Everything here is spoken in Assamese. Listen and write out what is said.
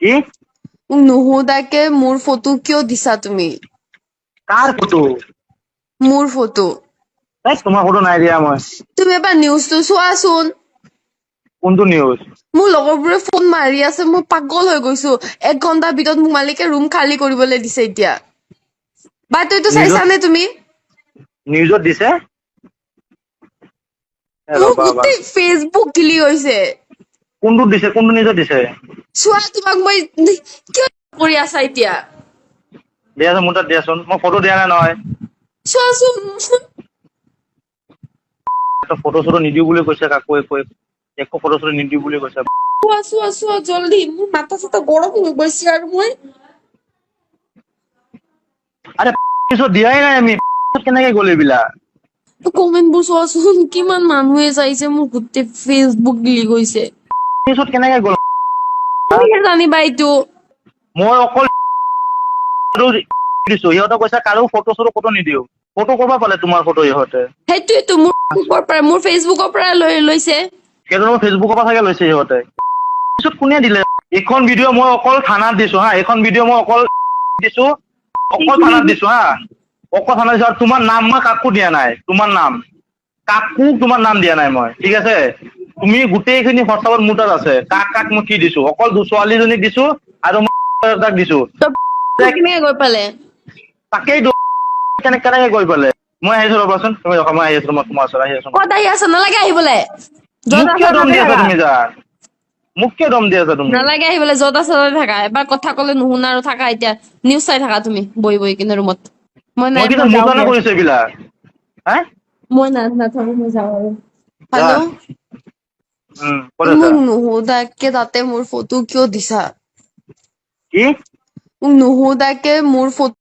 কি মোক নুসুধাকে মোৰ ফটো কিয় দিছা তুমি? কাৰ ফটো? মোৰ ফটো। তোমাৰ ফটো নাই দিয়া মই। তুমি এবাৰ নিউজটো চোৱাচোন। কোনটো নিউজ? মোৰ লগৰবোৰে ফোন মাৰি আছে, মই পাগল হৈ গৈছো। 1 ঘণ্টাৰ ভিতৰত মোক মালিকে ৰুম খালী কৰিবলৈ দিছে এতিয়া। বাতৰিটো নিউজত চাইছানে তুমি? নিউজত দিছে? মোৰ ৰবা ৰবা গোটেই ফেচবুক গিলি হৈছে। কোনটো দিছে? কোনটো নিউজত দিছে? চোৱা, তোমাক মই কিয় কৰি আছা এতিয়া? দিয়াচোন মোৰ তাত দিয়াচোন। মই ফটো দিয়া নাই নহয়। চোৱাচোন। ফটো চটো নিদিও বুলি কৈছে, কাকো একো ফটো চটো নিদিও বুলি কৈছে। চোৱা জলদি। মোৰ মাথা চাথা গৰম হৈ গৈছে আৰু মই আৰে পিছত দিয়াই নাই আমি। কেনেকে গ'ল এইবিলাক? কমেন্টবোৰ চোৱাচোন, কিমান মানুহে চাইছে, মোৰ গোটেই ফেচবুক গিলি গৈছে। পিছত কেনেকে গ'ল? তুমিহে জানিবা এইটো। মই অকল দিছো, সিহঁতে কৈছে কাৰো ফটো চটো ক'তো নিদিও। ফটো ক'ৰ পৰা পালে তোমাৰ ফটো ইহঁতে? সেইটোৱেতো মোৰ ফেচবুকৰ পৰা লৈছে। সেইটো ফেচবুকৰ পৰা চাগে লৈছে সিহঁতে। পিছত কোনে দিলে? এইখন ভিডিঅ' মই অকল থানাত দিছো হা। এইখন ভিডিঅ' মই অকল দিছো, অকল থানাত দিছো হা। অকল থানাত দিছো। আৰু তোমাৰ নাম মই কাকো দিয়া নাই। তোমাৰ নাম কাকো তোমাৰ নাম দিয়া নাই মই, ঠিক আছে? তুমি গোটেইখিনি হোৱাটছআপত মোৰ তাত আছে। কাক কাক মই কি দিছো? অকল ছোৱালীজনীক দিছো আৰু মই তাক দিছো। কেনেকে গৈ পালে? তাকেই কেনেকে গৈ পালে? মই আহিছো ৰবাচোন, তুমি ৰখা, মই আহি আছো। মই তোমাৰ ওচৰত আহি আছো। ক'ত আহি আছা? নালাগে আহিবলে। য'ত মোক আছা কিয় দম তাতে দি আছা থাকা। তুমি যা? মোক কিয় দম দি আছা তুমি? নালাগে আহিবলে, য'ত আছা তাতে থাকা। এবাৰ কথা ক'লে নুশুনা আৰু থাকা এতিয়া। নিউজ চাই থাকা তুমি বহি কিনে ৰুমত। নাই, কিন্তু মই মোৰ কাৰণে যাওঁগে। কৰিছো এইবিলাক। হা? মই নাথাকো, মই যাওঁ আৰু। যা। হেল্ল', ক'ত আছা? মোক নুসুধাকে তাতে মোৰ ফটো কিয় দিছা? কি? মোক নুসুধাকে মোৰ ফটো